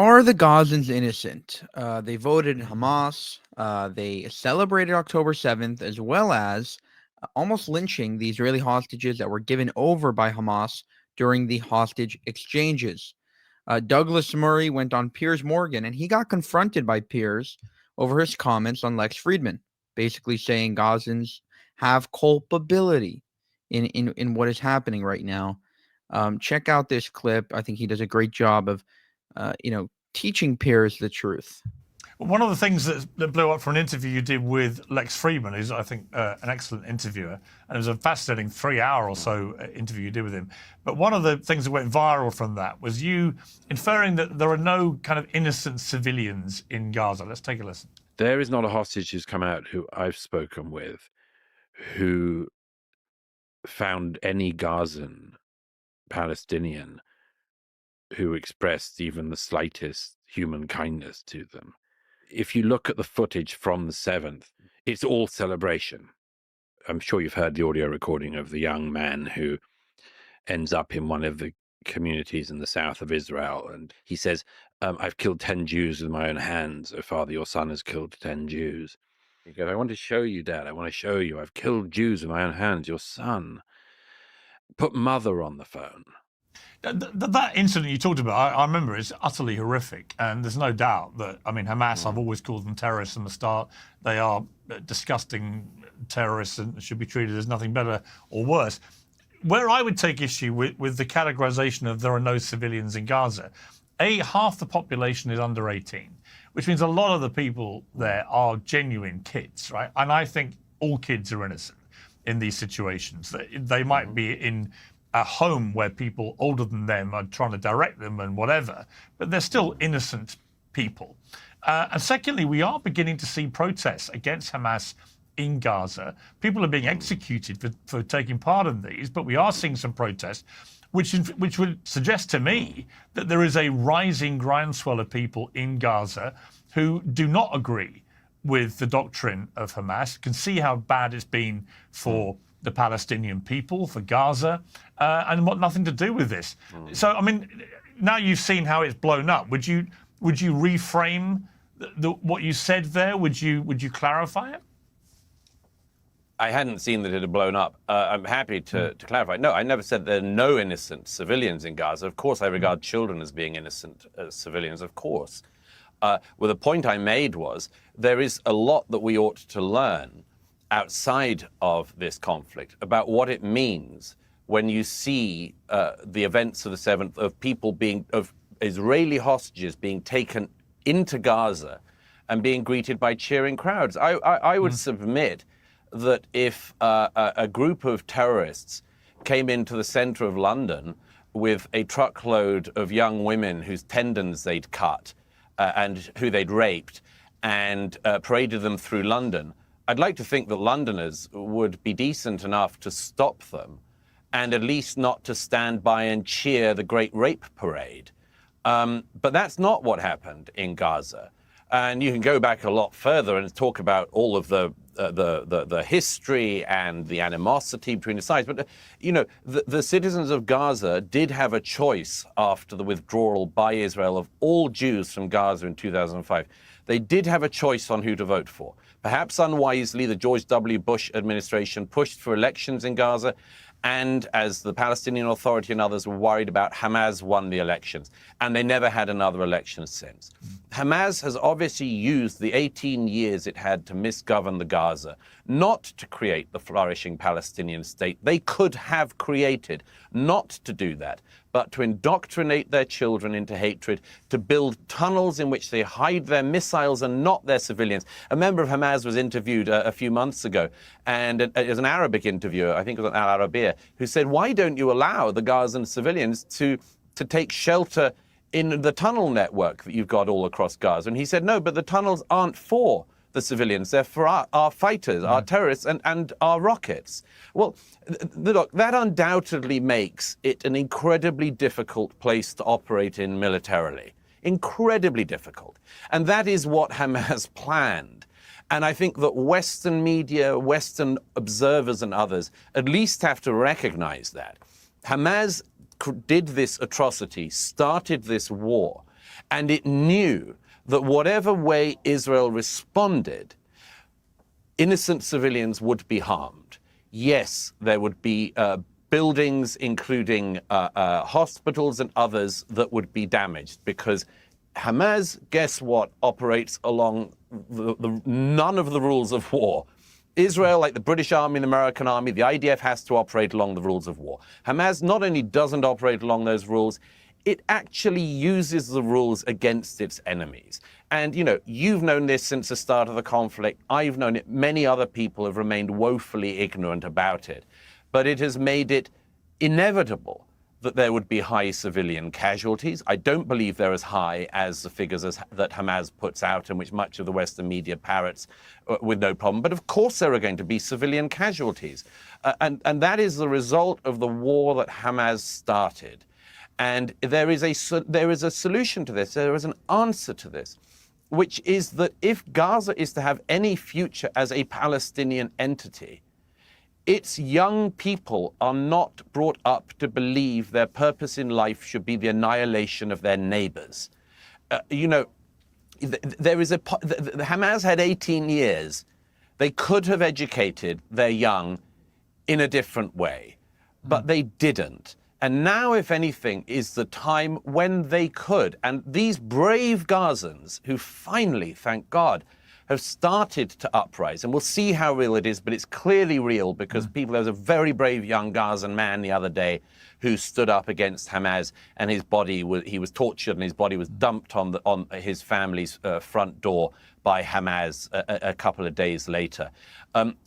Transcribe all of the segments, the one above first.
Are the Gazans innocent? They voted in Hamas. They celebrated October 7th, as well as almost lynching the Israeli hostages that were given over by Hamas during the hostage exchanges. Douglas Murray went on Piers Morgan, and he got confronted by Piers over his comments on Lex Friedman, basically saying Gazans have culpability in what is happening right now. Check out this clip. I think he does a great job of teaching Piers the truth. One of the things that blew up from an interview you did with Lex Friedman, who's, I think, an excellent interviewer, and it was a fascinating 3-hour or so interview you did with him. But one of the things that went viral from that was you inferring that there are no kind of innocent civilians in Gaza. Let's take a listen. There is not a hostage who's come out who I've spoken with who found any Gazan Palestinian who expressed even the slightest human kindness to them. If you look at the footage from the 7th, it's all celebration. I'm sure you've heard the audio recording of the young man who ends up in one of the communities in the south of Israel. And he says, I've killed 10 Jews with my own hands. Oh, Father, your son has killed 10 Jews. He goes, I want to show you, Dad. I want to show you. I've killed Jews with my own hands. Your son. Put mother on the phone. That incident you talked about, I remember, it's utterly horrific. And there's no doubt that, I mean, Hamas, I've always called them terrorists from the start. They are disgusting terrorists and should be treated as nothing better or worse. Where I would take issue with the categorization of there are no civilians in Gaza, half the population is under 18, which means a lot of the people there are genuine kids, right? And I think all kids are innocent in these situations. They might be in a home where people older than them are trying to direct them and whatever, but they're still innocent people. And secondly, we are beginning to see protests against Hamas in Gaza. People are being executed for taking part in these, but we are seeing some protests, which would suggest to me that there is a rising groundswell of people in Gaza who do not agree with the doctrine of Hamas, can see how bad it's been for the Palestinian people, for Gaza, and want nothing to do with this. So, I mean, now you've seen how it's blown up. Would you reframe what you said there? Would you clarify it? I hadn't seen that it had blown up. I'm happy to clarify. No, I never said there are no innocent civilians in Gaza. Of course, I regard children as being innocent civilians, of course. Well, the point I made was there is a lot that we ought to learn outside of this conflict about what it means when you see the events of the 7th of Israeli hostages being taken into Gaza and being greeted by cheering crowds. I would submit that if a group of terrorists came into the center of London with a truckload of young women whose tendons they'd cut and who they'd raped and paraded them through London, I'd like to think that Londoners would be decent enough to stop them and at least not to stand by and cheer the great rape parade. But that's not what happened in Gaza. And you can go back a lot further and talk about all of the history and the animosity between the sides. But, the citizens of Gaza did have a choice after the withdrawal by Israel of all Jews from Gaza in 2005. They did have a choice on who to vote for. Perhaps unwisely, the George W. Bush administration pushed for elections in Gaza, and as the Palestinian Authority and others were worried about, Hamas won the elections, and they never had another election since. Hamas has obviously used the 18 years it had to misgovern the Gaza, not to create the flourishing Palestinian state they could have created, not to do that, but to indoctrinate their children into hatred, to build tunnels in which they hide their missiles and not their civilians. A member of Hamas was interviewed a few months ago, and it was an Arabic interviewer, I think it was Al Arabiya, who said, why don't you allow the Gazan civilians to take shelter in the tunnel network that you've got all across Gaza? And he said, no, but the tunnels aren't for the civilians. They're for our fighters, our terrorists, and our rockets. Well, look, that undoubtedly makes it an incredibly difficult place to operate in militarily. Incredibly difficult. And that is what Hamas planned. And I think that Western media, Western observers and others at least have to recognize that. Hamas did this atrocity, started this war, And it knew that whatever way Israel responded, innocent civilians would be harmed. Yes, there would be buildings, including hospitals and others, that would be damaged, because Hamas, guess what, operates along none of the rules of war. Israel, like the British Army and the American Army, the IDF has to operate along the rules of war. Hamas not only doesn't operate along those rules, it actually uses the rules against its enemies. And, you know, you've known this since the start of the conflict. I've known it. Many other people have remained woefully ignorant about it. But it has made it inevitable that there would be high civilian casualties. I don't believe they're as high as the figures that Hamas puts out, and which much of the Western media parrots with no problem. But of course there are going to be civilian casualties. And that is the result of the war that Hamas started. And there is a solution to this. There is an answer to this, which is that if Gaza is to have any future as a Palestinian entity, its young people are not brought up to believe their purpose in life should be the annihilation of their neighbors. Hamas had 18 years. They could have educated their young in a different way, but they didn't. And now, if anything, is the time when they could. And these brave Gazans, who finally, thank God, have started to uprise, and we'll see how real it is, but it's clearly real, because there was a very brave young Gazan man the other day who stood up against Hamas, and he was tortured, and his body was dumped on his family's front door by Hamas a couple of days later.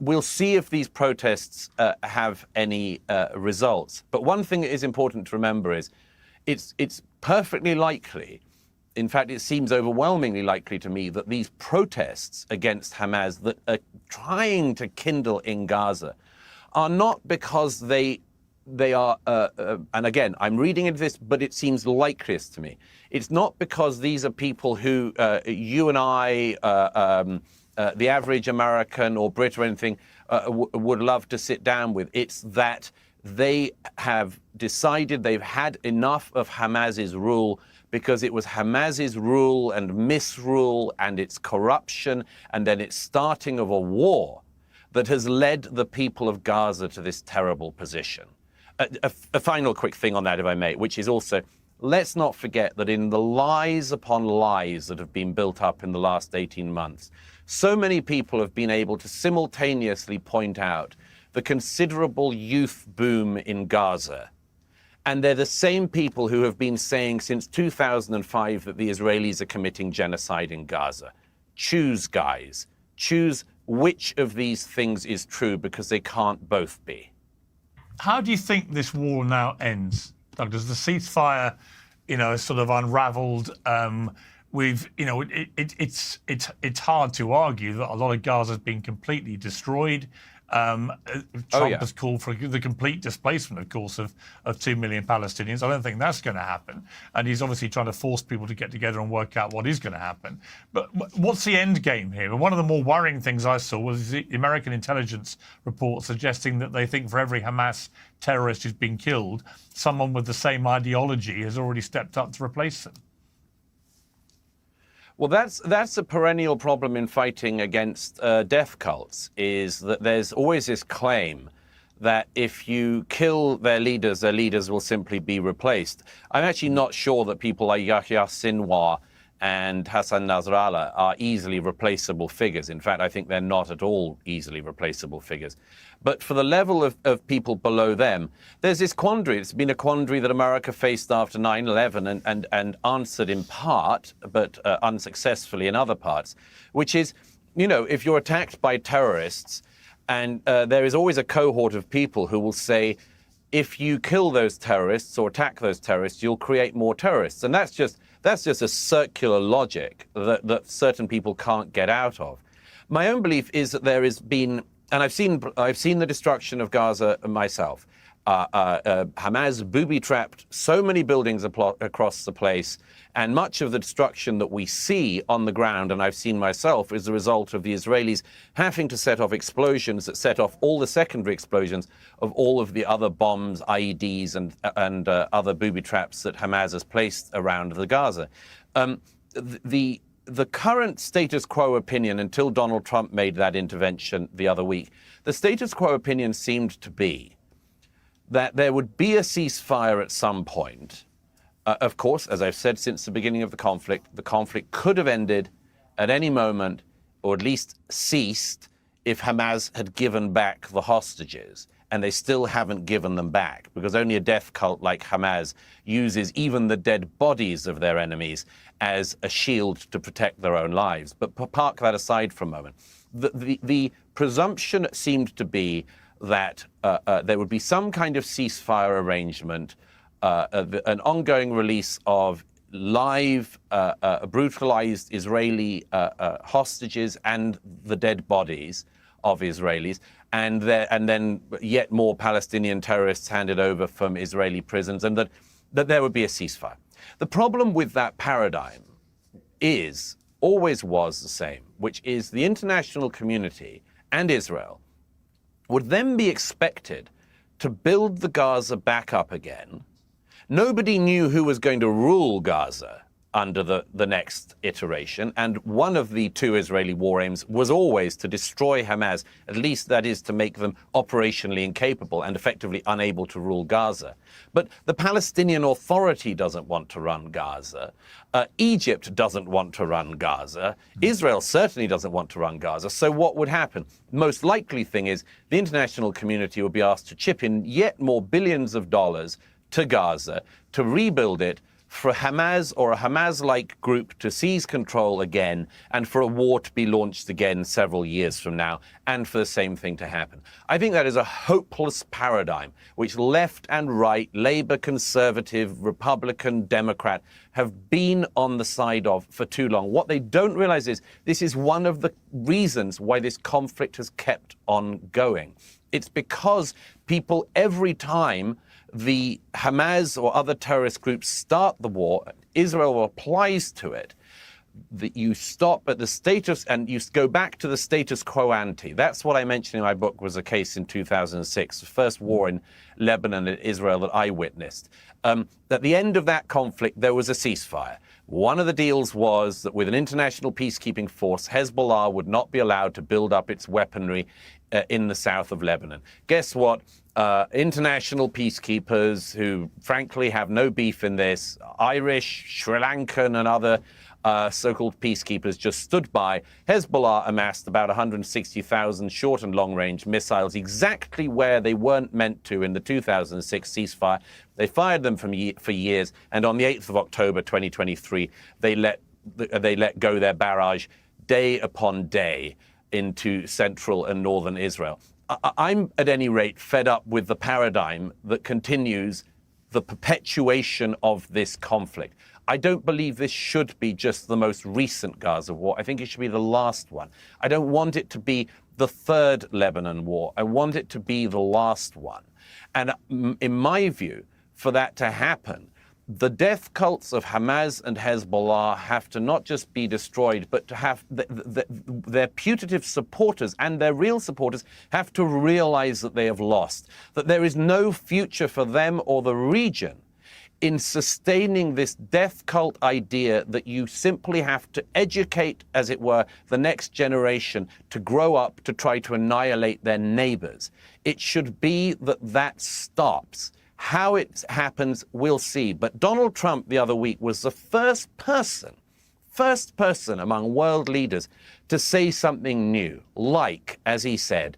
We'll see if these protests have any results. But one thing that is important to remember is it's perfectly likely, in fact, it seems overwhelmingly likely to me, that these protests against Hamas that are trying to kindle in Gaza are not because they are, and again, I'm reading into this, but it seems likeliest to me. It's not because these are people who you and I, the average American or Brit or anything, would love to sit down with. It's that they have decided they've had enough of Hamas's rule, because it was Hamas's rule and misrule and its corruption and then its starting of a war that has led the people of Gaza to this terrible position. A final quick thing on that, if I may, which is also, let's not forget that in the lies upon lies that have been built up in the last 18 months, so many people have been able to simultaneously point out the considerable youth boom in Gaza. And they're the same people who have been saying since 2005 that the Israelis are committing genocide in Gaza. Choose, guys. Choose which of these things is true, because they can't both be. How do you think this war now ends, Doug? Does the ceasefire, sort of unravelled? It's hard to argue that a lot of Gaza has been completely destroyed. Trump has called for the complete displacement, of course, of 2 million Palestinians. I don't think that's going to happen. And he's obviously trying to force people to get together and work out what is going to happen. But what's the end game here? And one of the more worrying things I saw was the American intelligence report suggesting that they think for every Hamas terrorist who's been killed, someone with the same ideology has already stepped up to replace them. Well, that's a perennial problem in fighting against death cults, is that there's always this claim that if you kill their leaders will simply be replaced. I'm actually not sure that people like Yahya Sinwar and Hassan Nasrallah are easily replaceable figures. In fact, I think they're not at all easily replaceable figures. But for the level of people below them, there's this quandary. It's been a quandary that America faced after 9/11 and answered in part, but unsuccessfully in other parts, which is, if you're attacked by terrorists, and there is always a cohort of people who will say, if you kill those terrorists or attack those terrorists, you'll create more terrorists. And that's just a circular logic that certain people can't get out of. My own belief is that there has been, and I've seen the destruction of Gaza myself. Hamas booby-trapped so many buildings across the place, and much of the destruction that we see on the ground, and I've seen myself, is the result of the Israelis having to set off explosions that set off all the secondary explosions of all of the other bombs, IEDs, and other booby traps that Hamas has placed around the Gaza. The current status quo opinion, until Donald Trump made that intervention the other week, the status quo opinion seemed to be that there would be a ceasefire at some point. Of course, as I've said since the beginning of the conflict could have ended at any moment, or at least ceased, if Hamas had given back the hostages. And they still haven't given them back, because only a death cult like Hamas uses even the dead bodies of their enemies as a shield to protect their own lives. But park that aside for a moment. The presumption seemed to be that there would be some kind of ceasefire arrangement, an ongoing release of live, brutalized Israeli hostages and the dead bodies of Israelis, and then yet more Palestinian terrorists handed over from Israeli prisons, and that there would be a ceasefire. The problem with that paradigm always was the same, which is the international community and Israel would then be expected to build the Gaza back up again. Nobody knew who was going to rule Gaza under the next iteration, and one of the two Israeli war aims was always to destroy Hamas, at least that is to make them operationally incapable and effectively unable to rule Gaza. But the Palestinian Authority doesn't want to run Gaza. Egypt doesn't want to run Gaza. Israel certainly doesn't want to run Gaza. So what would happen? Most likely thing is the international community would be asked to chip in yet more billions of dollars to Gaza to rebuild it, for Hamas or a Hamas-like group to seize control again, and for a war to be launched again several years from now, and for the same thing to happen. I think that is a hopeless paradigm, which left and right, Labour, Conservative, Republican, Democrat, have been on the side of for too long. What they don't realize is this is one of the reasons why this conflict has kept on going. It's because people, every time the Hamas or other terrorist groups start the war, Israel applies to it, that you stop at the status and you go back to the status quo ante. That's what I mentioned in my book was a case in 2006, the first war in Lebanon and Israel that I witnessed. At the end of that conflict, there was a ceasefire. One of the deals was that with an international peacekeeping force, Hezbollah would not be allowed to build up its weaponry in the south of Lebanon. Guess what? International peacekeepers who frankly have no beef in this, Irish, Sri Lankan and other so-called peacekeepers just stood by. Hezbollah amassed about 160,000 short and long-range missiles exactly where they weren't meant to in the 2006 ceasefire. They fired them for years, and on the 8th of October 2023, they let go their barrage day upon day into central and northern Israel. I'm, at any rate, fed up with the paradigm that continues the perpetuation of this conflict. I don't believe this should be just the most recent Gaza war. I think it should be the last one. I don't want it to be the third Lebanon war. I want it to be the last one. And in my view, for that to happen, the death cults of Hamas and Hezbollah have to not just be destroyed, but to have their putative supporters and their real supporters have to realize that they have lost, that there is no future for them or the region in sustaining this death cult idea that you simply have to educate, as it were, the next generation to grow up to try to annihilate their neighbors. It should be that that stops. How it happens, we'll see. But Donald Trump the other week was the first person among world leaders to say something new, like, as he said,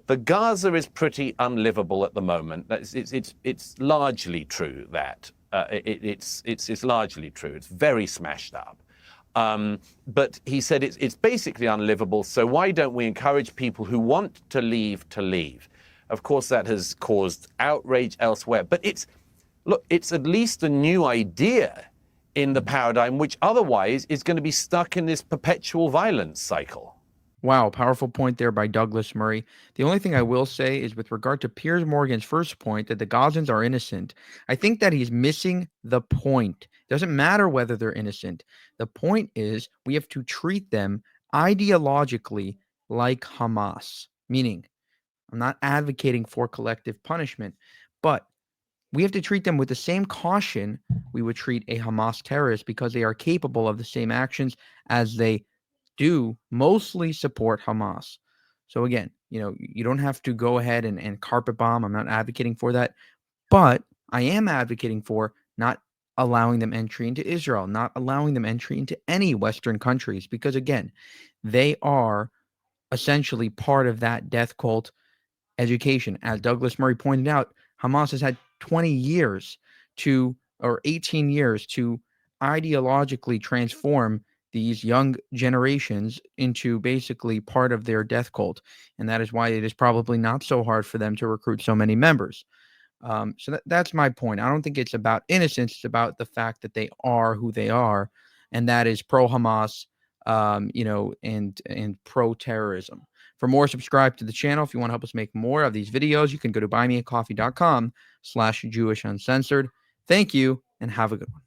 the Gaza is pretty unlivable at the moment. It's largely true that. It's largely true. It's very smashed up. But he said it's basically unlivable, so why don't we encourage people who want to leave to leave? Of course, that has caused outrage elsewhere. But it's at least a new idea in the paradigm, which otherwise is going to be stuck in this perpetual violence cycle. Wow, powerful point there by Douglas Murray. The only thing I will say is with regard to Piers Morgan's first point that the Gazans are innocent, I think that he's missing the point. It doesn't matter whether they're innocent. The point is we have to treat them ideologically like Hamas, meaning I'm not advocating for collective punishment, but we have to treat them with the same caution we would treat a Hamas terrorist, because they are capable of the same actions, as they do mostly support Hamas. So again, you don't have to go ahead and carpet bomb. I'm not advocating for that, but I am advocating for not allowing them entry into Israel, not allowing them entry into any Western countries, because again, they are essentially part of that death cult education. As Douglas Murray pointed out, Hamas has had 20 years or 18 years to ideologically transform these young generations into basically part of their death cult. And that is why it is probably not so hard for them to recruit so many members. So that's my point. I don't think it's about innocence. It's about the fact that they are who they are, and that is pro-Hamas, and pro-terrorism. For more, subscribe to the channel. If you want to help us make more of these videos, you can go to buymeacoffee.com/JewishUncensored. Thank you, and have a good one.